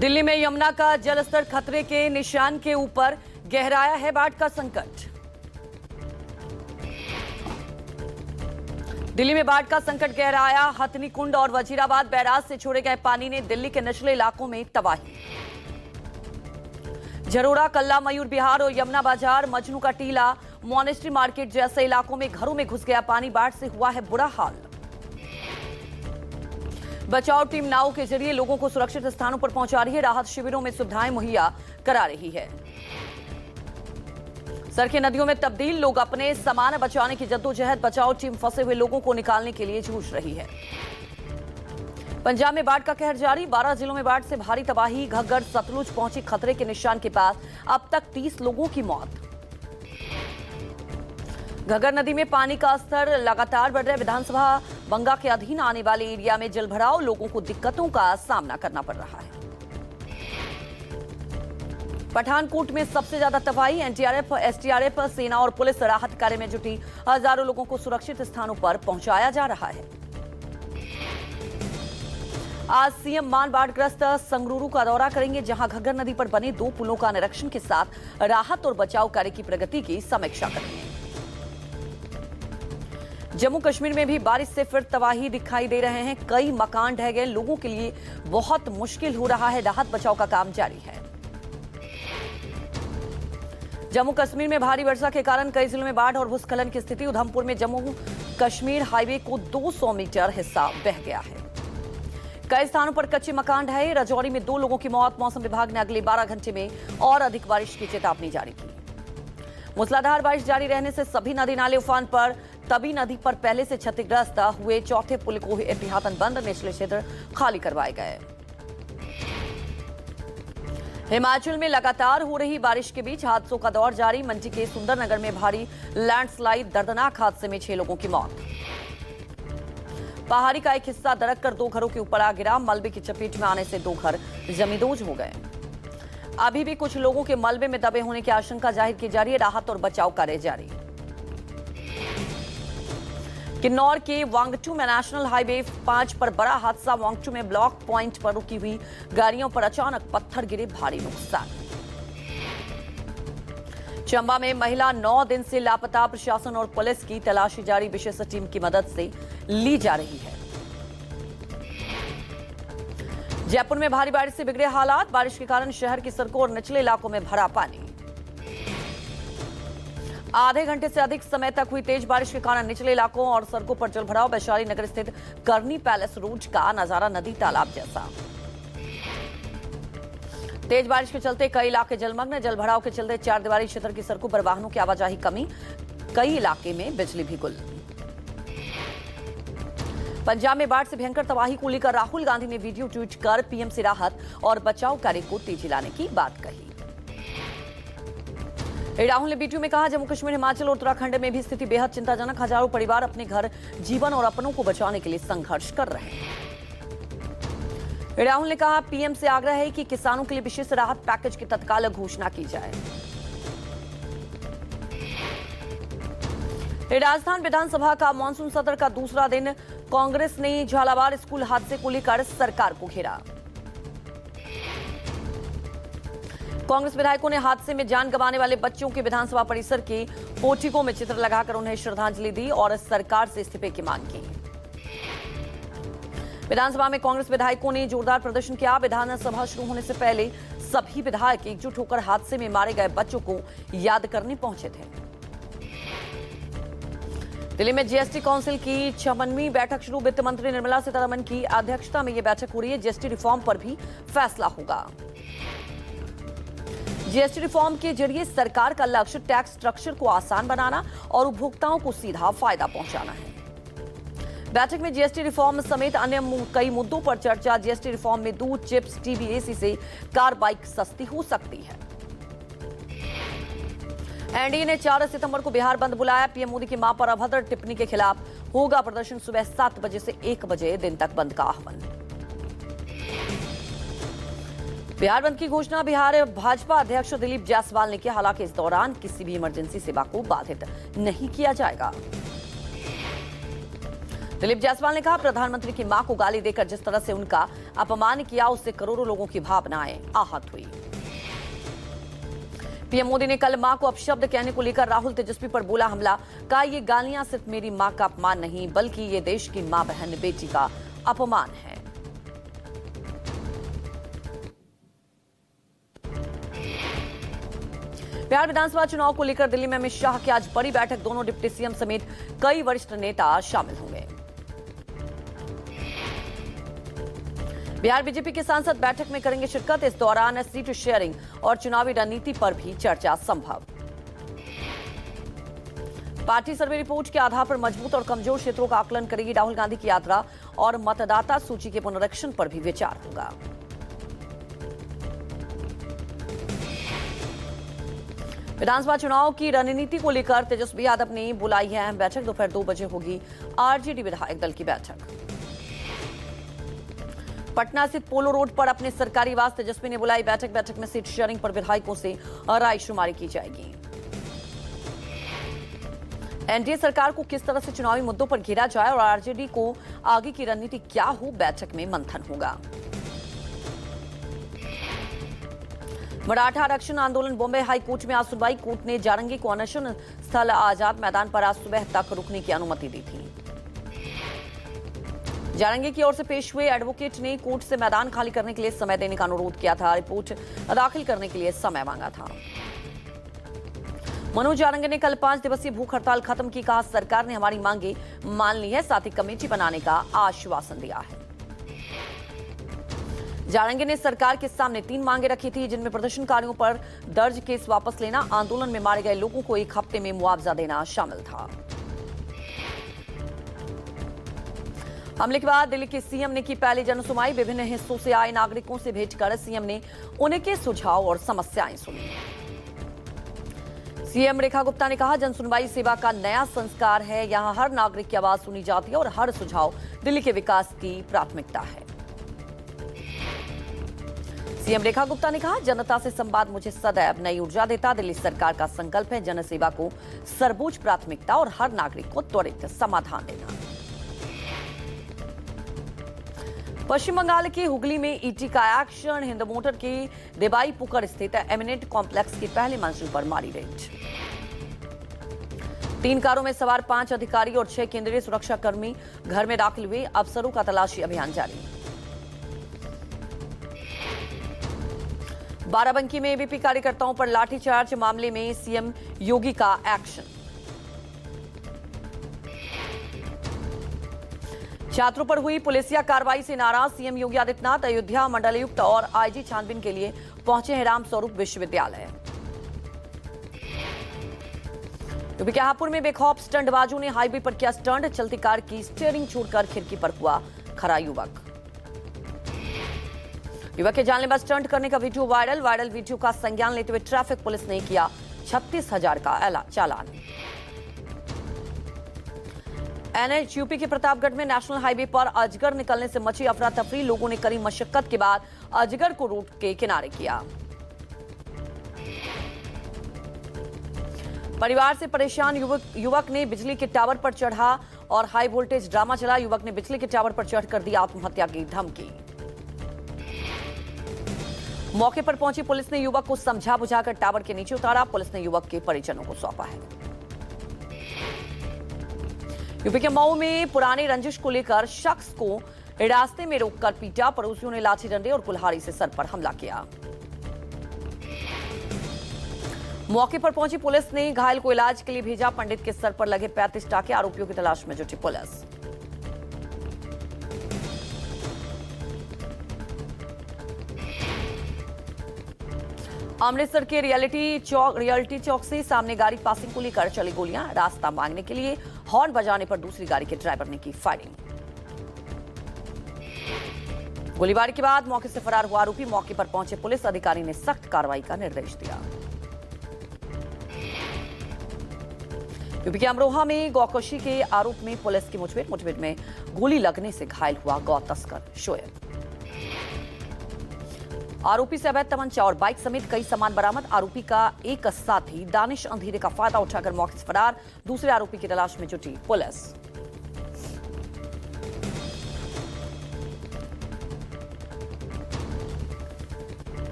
दिल्ली में यमुना का जलस्तर खतरे के निशान के ऊपर, गहराया है बाढ़ का संकट। दिल्ली में बाढ़ का संकट गहराया। हथनी कुंड और वजीराबाद बैराज से छोड़े गए पानी ने दिल्ली के निचले इलाकों में तबाही। झरोड़ा, कल्ला, मयूर बिहार और यमुना बाजार, मजनू का टीला, मॉनेस्ट्री मार्केट जैसे इलाकों में घरों में घुस गया पानी। बाढ़ से हुआ है बुरा हाल। बचाव टीम नाव के जरिए लोगों को सुरक्षित स्थानों पर पहुंचा रही है। राहत शिविरों में सुविधाएं मुहैया करा रही है। सड़कें नदियों में तब्दील, लोग अपने सामान बचाने की जद्दोजहद। बचाव टीम फंसे हुए लोगों को निकालने के लिए जूझ रही है। पंजाब में बाढ़ का कहर जारी। 12 जिलों में बाढ़ से भारी तबाही। घग्गर, सतलुज पहुंची खतरे के निशान के पास। अब तक 30 लोगों की मौत। घग्गर नदी में पानी का स्तर लगातार बढ़ रहा है। विधानसभा बंगा के अधीन आने वाले एरिया में जलभराव, लोगों को दिक्कतों का सामना करना पड़ रहा है। पठानकोट में सबसे ज्यादा तबाही। एनडीआरएफ, एसडीआरएफ, सेना और पुलिस राहत कार्य में जुटी। हजारों लोगों को सुरक्षित स्थानों पर पहुंचाया जा रहा है। आज सीएम मान बाढ़ग्रस्त संगरूर का दौरा करेंगे, जहां घग्गर नदी पर बने 2 पुलों का निरीक्षण के साथ राहत और बचाव कार्य की प्रगति की समीक्षा करेंगे। जम्मू कश्मीर में भी बारिश से फिर तबाही दिखाई दे रहे हैं। कई मकान ढह गए। लोगों के लिए बहुत मुश्किल हो रहा है। राहत बचाव का काम जारी है। जम्मू कश्मीर में भारी वर्षा के कारण कई जिलों में बाढ़ और भूस्खलन की स्थिति। उधमपुर में जम्मू कश्मीर हाईवे को 200 मीटर हिस्सा बह गया है। कई स्थानों पर कच्चे मकान ढहे। राजौरी में 2 लोगों की मौत। मौसम विभाग ने अगले 12 घंटे में और अधिक बारिश की चेतावनी जारी की। मूसलाधार बारिश जारी रहने से सभी नदी नाले उफान पर। तभी नदी पर पहले से क्षतिग्रस्त हुए चौथे पुल को एहतियातन बंद, निचले क्षेत्र खाली करवाए गए। हिमाचल में लगातार हो रही बारिश के बीच हादसों का दौर जारी। मंडी के सुंदरनगर में भारी लैंडस्लाइड, दर्दनाक हादसे में 6 लोगों की मौत। पहाड़ी का एक हिस्सा दरक कर 2 घरों के ऊपर आ गिरा। मलबे की चपेट में आने से 2 घर जमींदोज हो गए। अभी भी कुछ लोगों के मलबे में दबे होने की आशंका जाहिर की जा रही है। राहत और बचाव कार्य जारी। किन्नौर के वांगचू में नेशनल हाईवे 5 पर बड़ा हादसा। वांगचू में ब्लॉक पॉइंट पर रुकी हुई गाड़ियों पर अचानक पत्थर गिरे, भारी नुकसान। चंबा में महिला 9 दिन से लापता। प्रशासन और पुलिस की तलाशी जारी। विशेष टीम की मदद से ली जा रही है। जयपुर में भारी बारिश से बिगड़े हालात। बारिश के कारण शहर की सड़कों और निचले इलाकों में भरा पानी। आधे घंटे से अधिक समय तक हुई तेज बारिश के कारण निचले इलाकों और सड़कों पर जलभराव। वैशाली नगर स्थित करनी पैलेस रोड का नजारा नदी तालाब जैसा। तेज बारिश के चलते कई इलाके जलमग्न। जलभराव के चलते 4 दीवारी क्षेत्र की सड़कों पर वाहनों की आवाजाही कमी। कई इलाके में बिजली भी गुल। पंजाब में बाढ़ से भयंकर तबाही को लेकर राहुल गांधी ने वीडियो ट्वीट कर पीएम से राहत और बचाव कार्य को तेजी लाने की बात कही। राहुल ने वीडियो में कहा, जम्मू कश्मीर, हिमाचल और उत्तराखंड में भी स्थिति बेहद चिंताजनक। हजारों परिवार अपने घर, जीवन और अपनों को बचाने के लिए संघर्ष कर रहे हैं। राहुल ने कहा, पीएम से आग्रह है कि किसानों के लिए विशेष राहत पैकेज की तत्काल घोषणा की जाए। राजस्थान विधानसभा का मानसून सत्र का दूसरा दिन। कांग्रेस ने झालावाड़ स्कूल हादसे को लेकर सरकार को घेरा। कांग्रेस विधायकों ने हादसे में जान गंवाने वाले बच्चों के विधानसभा परिसर के पोर्टिको में चित्र लगाकर उन्हें श्रद्धांजलि दी और सरकार से इस्तीफे की मांग की। विधानसभा में कांग्रेस विधायकों ने जोरदार प्रदर्शन किया। विधानसभा शुरू होने से पहले सभी विधायक एकजुट होकर हादसे में मारे गए बच्चों को याद करने पहुंचे थे। दिल्ली में जीएसटी काउंसिल की 56वीं बैठक शुरू। वित्त मंत्री निर्मला सीतारमण की अध्यक्षता में यह बैठक हो रही है। जीएसटी रिफॉर्म पर भी फैसला होगा। जीएसटी रिफॉर्म के जरिए सरकार का लक्ष्य टैक्स स्ट्रक्चर को आसान बनाना और उपभोक्ताओं को सीधा फायदा पहुंचाना है। बैठक में जीएसटी रिफॉर्म समेत अन्य कई मुद्दों पर चर्चा। जीएसटी रिफॉर्म में दूध, चिप्स, टीवी, एसी से कार, बाइक सस्ती हो सकती है। एनडीए ने 4 सितंबर को बिहार बंद बुलाया। पीएम मोदी की मां पर अभद्र टिप्पणी के खिलाफ होगा प्रदर्शन। सुबह 7 बजे से 1 बजे दिन तक बंद का आह्वान। बिहार बंद की घोषणा बिहार भाजपा अध्यक्ष दिलीप जायसवाल ने की। हालांकि इस दौरान किसी भी इमरजेंसी सेवा को बाधित नहीं किया जाएगा। दिलीप जायसवाल ने कहा, प्रधानमंत्री की मां को गाली देकर जिस तरह से उनका अपमान किया, उससे करोड़ों लोगों की भावनाएं आहत हुई। पीएम मोदी ने कल मां को अपशब्द कहने को लेकर राहुल तेजस्वी पर बोला हमला। कहा, ये गालियां सिर्फ मेरी मां का अपमान नहीं, बल्कि ये देश की मां, बहन, बेटी का अपमान है। बिहार विधानसभा चुनाव को लेकर दिल्ली में अमित शाह की आज बड़ी बैठक। दोनों डिप्टी सीएम समेत कई वरिष्ठ नेता शामिल होंगे। बिहार बीजेपी के सांसद बैठक में करेंगे शिरकत। इस दौरान सीट शेयरिंग और चुनावी रणनीति पर भी चर्चा संभव। पार्टी सर्वे रिपोर्ट के आधार पर मजबूत और कमजोर क्षेत्रों का आकलन करेगी। राहुल गांधी की यात्रा और मतदाता सूची के पुनरीक्षण पर भी विचार होगा। विधानसभा चुनाव की रणनीति को लेकर तेजस्वी यादव ने बुलाई है अहम बैठक। दोपहर 2 बजे होगी आरजेडी विधायक दल की बैठक। पटना स्थित पोलो रोड पर अपने सरकारी आवास तेजस्वी ने बुलाई बैठक। बैठक में सीट शेयरिंग पर विधायकों से रायशुमारी की जाएगी। एनडीए सरकार को किस तरह से चुनावी मुद्दों पर घेरा जाए और आरजेडी को आगे की रणनीति क्या हो, बैठक में मंथन होगा। मराठा आरक्षण आंदोलन बॉम्बे हाई कोर्ट में आज सुनवाई। कोर्ट ने जारंगी को अनशन स्थल आजाद मैदान पर आज सुबह तक रुकने की अनुमति दी थी। जारंगी की ओर से पेश हुए एडवोकेट ने कोर्ट से मैदान खाली करने के लिए समय देने का अनुरोध किया था। रिपोर्ट दाखिल करने के लिए समय मांगा था। मनोज जारंगी ने कल 5 दिवसीय भूख हड़ताल खत्म की। कहा, सरकार ने हमारी मांगे मान ली है, साथ ही कमेटी बनाने का आश्वासन दिया है। जारंगी ने सरकार के सामने 3 मांगे रखी थी, जिनमें प्रदर्शनकारियों पर दर्ज केस वापस लेना, आंदोलन में मारे गए लोगों को 1 हफ्ते में मुआवजा देना शामिल था। हमले के बाद दिल्ली के सीएम ने की पहली जनसुनवाई। विभिन्न हिस्सों से आए नागरिकों से भेंट कर सीएम ने उनके सुझाव और समस्याएं सुनी। सीएम रेखा गुप्ता ने कहा, जनसुनवाई सेवा का नया संस्कार है। यहां हर नागरिक की आवाज सुनी जाती है और हर सुझाव दिल्ली के विकास की प्राथमिकता है। सीएम रेखा गुप्ता ने कहा, जनता से संवाद मुझे सदैव नई ऊर्जा देता। दिल्ली सरकार का संकल्प है जनसेवा को सर्वोच्च प्राथमिकता और हर नागरिक को त्वरित समाधान देना। पश्चिम बंगाल के हुगली में ईटी का एक्शन। हिंद मोटर के देवाई पुकर स्थित एमिनेंट कॉम्प्लेक्स की पहली मंजिल पर मारी रेड। 3 कारों में सवार 5 अधिकारी और 6 केंद्रीय सुरक्षाकर्मी घर में दाखिल हुए। अफसरों का तलाशी अभियान जारी। बाराबंकी में एबीपी कार्यकर्ताओं पर लाठीचार्ज मामले में सीएम योगी का एक्शन। छात्रों पर हुई पुलिसिया कार्रवाई से नाराज सीएम योगी आदित्यनाथ। अयोध्या मंडलायुक्त और आईजी छानबीन के लिए पहुंचे हैं रामस्वरूप विश्वविद्यालय। यूपी के हापुड़ में बेखौफ स्टंटबाजों ने हाईवे पर किया स्टंट। चलती कार की स्टीयरिंग छोड़कर खिड़की पर हुआ खड़ा युवक। युवक के जानलेवा स्टंट करने का वीडियो वायरल वीडियो का संज्ञान लेते हुए ट्रैफिक पुलिस ने किया 36,000 का चालान। एनएच यूपी के प्रतापगढ़ में नेशनल हाईवे पर अजगर निकलने से मची अफरा तफरी। लोगों ने कड़ी मशक्कत के बाद अजगर को रोड के किनारे किया। परिवार से परेशान युवक ने बिजली के टावर पर चढ़ा और हाई वोल्टेज ड्रामा चला। युवक ने बिजली के टावर पर चढ़कर दी आत्महत्या की धमकी। मौके पर पहुंची पुलिस ने युवक को समझा बुझाकर टावर के नीचे उतारा। पुलिस ने युवक के परिजनों को सौंपा है। यूपी के मऊ में पुरानी रंजिश को लेकर शख्स को रास्ते में रोककर पीटा। पड़ोसियों ने लाठी डंडे और कुल्हाड़ी से सर पर हमला किया। मौके पर पहुंची पुलिस ने घायल को इलाज के लिए भेजा। पंडित के सर पर लगे 35 टाके। आरोपियों की तलाश में जुटी पुलिस। अमृतसर के रियल्टी चौक से सामने गाड़ी पासिंग को लेकर चली गोलियां। रास्ता मांगने के लिए हॉर्न बजाने पर दूसरी गाड़ी के ड्राइवर ने की फायरिंग। गोलीबारी के बाद मौके से फरार हुआ आरोपी। मौके पर पहुंचे पुलिस अधिकारी ने सख्त कार्रवाई का निर्देश दिया। यूपी के अमरोहा में गौकशी के आरोप में पुलिस की मुठभेड़ में गोली लगने से घायल हुआ गौ तस्कर शोएब। आरोपी से अवैध तमंचा और बाइक समेत कई सामान बरामद। आरोपी का एक साथी दानिश अंधेरे का फायदा उठाकर मौके से फरार। दूसरे आरोपी की तलाश में जुटी पुलिस।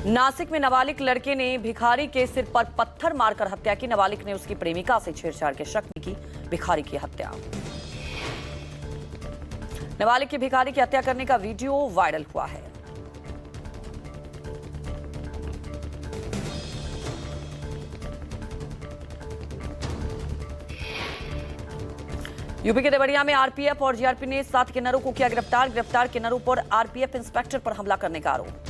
नासिक में नाबालिग लड़के ने भिखारी के सिर पर पत्थर मारकर हत्या की। नाबालिग ने उसकी प्रेमिका से छेड़छाड़ के शक में की भिखारी की हत्या। नाबालिग की भिखारी की हत्या करने का वीडियो वायरल हुआ है। यूपी के देवरिया में आरपीएफ और जीआरपी ने 7 किन्नरों को किया गिरफ्तार। गिरफ्तार किन्नरों पर आरपीएफ इंस्पेक्टर पर हमला करने का आरोप।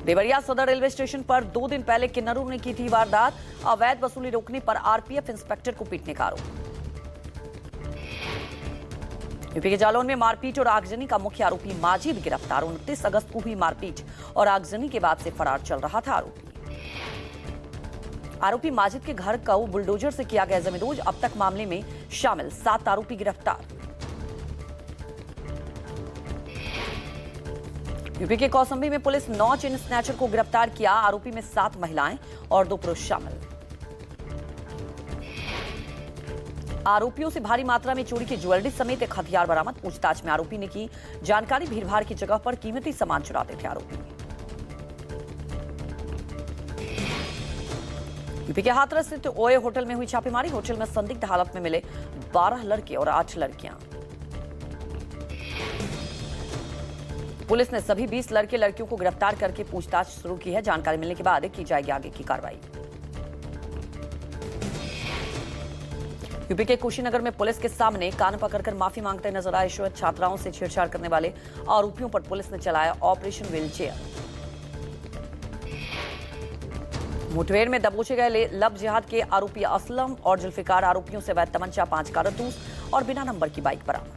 देवरिया सदर रेलवे स्टेशन पर 2 दिन पहले किन्नरों ने की थी वारदात। अवैध वसूली रोकने पर आरपीएफ इंस्पेक्टर को पीटने का आरोप। यूपी के जालौन में मारपीट और आगजनी का मुख्य आरोपी माजिद गिरफ्तार। 29 अगस्त को हुई मारपीट और आगजनी के बाद से फरार चल रहा था आरोपी माजिद के घर को बुलडोजर से किया गया जमींदोज। अब तक मामले में शामिल 7 आरोपी गिरफ्तार। यूपी के कौसंबी में पुलिस 9 चेन स्नैचर को गिरफ्तार किया। आरोपी में 7 महिलाएं और 2 पुरुष शामिल। आरोपियों से भारी मात्रा में चोरी की ज्वेलरी समेत एक हथियार बरामद। पूछताछ में आरोपी ने की जानकारी। भीड़भाड़ की जगह पर कीमती सामान चुराते थे आरोपी। यूपी के हाथरस स्थित ओए होटल में हुई छापेमारी। होटल में संदिग्ध हालत में मिले 12 लड़के और 8 लड़कियां। पुलिस ने सभी 20 लड़के लड़कियों को गिरफ्तार करके पूछताछ शुरू की है। जानकारी मिलने के बाद की जाएगी आगे की कार्रवाई। यूपी के कुशीनगर में पुलिस के सामने कान पकड़कर माफी मांगते नजर आए श्वेत। छात्राओं से छेड़छाड़ करने वाले आरोपियों पर पुलिस ने चलाया ऑपरेशन व्हीलचेयर। मुठभेड़ में दबोचे गए लव जिहाद के आरोपी असलम और जुल्फिकार। आरोपियों से अवैध तमंचा, 5 कारतूस और बिना नंबर की बाइक बरामद।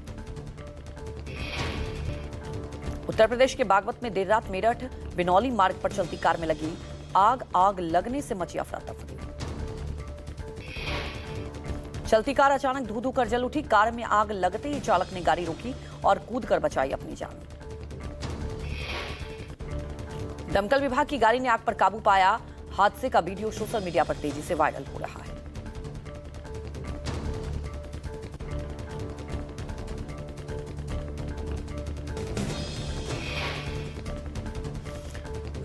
उत्तर प्रदेश के बागपत में देर रात मेरठ बिनौली मार्ग पर चलती कार में लगी आग लगने से मची अफरा तफरी। चलती कार अचानक धू धू कर जल उठी। कार में आग लगते ही चालक ने गाड़ी रोकी और कूदकर बचाई अपनी जान। दमकल विभाग की गाड़ी ने आग पर काबू पाया। हादसे का वीडियो सोशल मीडिया पर तेजी से वायरल हो रहा है।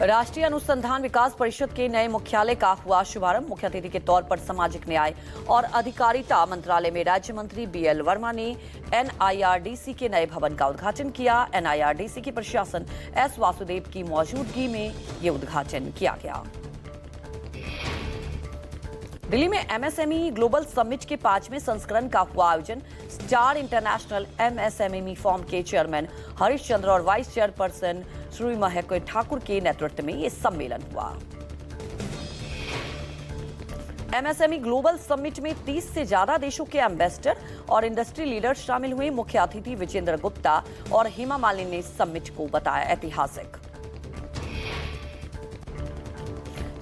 राष्ट्रीय अनुसंधान विकास परिषद के नए मुख्यालय का हुआ शुभारंभ। मुख्य अतिथि के तौर पर सामाजिक न्याय और अधिकारिता मंत्रालय में राज्य मंत्री बीएल वर्मा ने एनआईआरडीसी के नए भवन का उद्घाटन किया। एनआईआरडीसी के प्रशासन एस वासुदेव की मौजूदगी में यह उद्घाटन किया गया। दिल्ली में एमएसएमई ग्लोबल समिट के 5वें संस्करण का हुआ आयोजन। स्टार इंटरनेशनल एमएसएमई फॉर्म के चेयरमैन हरीश चंद्र और वाइस चेयरपर्सन श्री महक ठाकुर के नेतृत्व में यह सम्मेलन हुआ। एमएसएमई ग्लोबल समिट में 30 से ज्यादा देशों के एम्बेसडर और इंडस्ट्री लीडर्स शामिल हुए। मुख्य अतिथि विजेंद्र गुप्ता और हेमा मालिनी ने समिट को बताया ऐतिहासिक।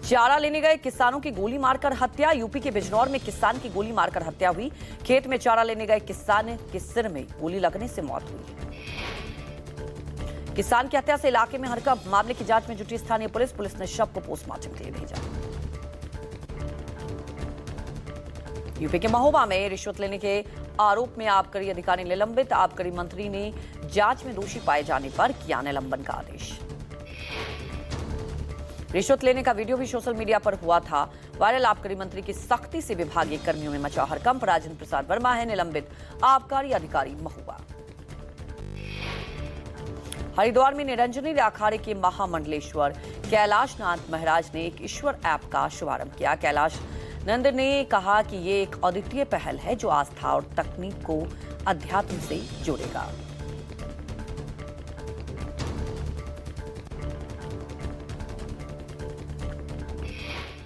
चारा लेने गए किसानों की गोली मारकर हत्या। यूपी के बिजनौर में किसान की गोली मारकर हत्या हुई। खेत में चारा लेने गए किसान के सिर में गोली लगने से मौत हुई। किसान की हत्या से इलाके में हड़कंप। मामले की जांच में जुटी स्थानीय पुलिस ने शव को पोस्टमार्टम के लिए भेजा। यूपी के महोबा में रिश्वत लेने के आरोप में आबकारी अधिकारी निलंबित। आबकारी मंत्री ने जांच में दोषी पाए जाने पर किया निलंबन का आदेश। रिश्वत लेने का वीडियो भी सोशल मीडिया पर हुआ था वायरल। आबकारी मंत्री की सख्ती से विभागीय कर्मियों में मचा हड़कंप। राजेंद्र प्रसाद वर्मा है निलंबित आबकारी अधिकारी महुआ। हरिद्वार में निरंजनी अखाड़े के महामंडलेश्वर कैलाशनाथ महाराज ने एक ईश्वर ऐप का शुभारंभ किया। कैलाश नंद ने कहा कि ये एक अद्वितीय पहल है जो आस्था और तकनीक को अध्यात्म से जोड़ेगा।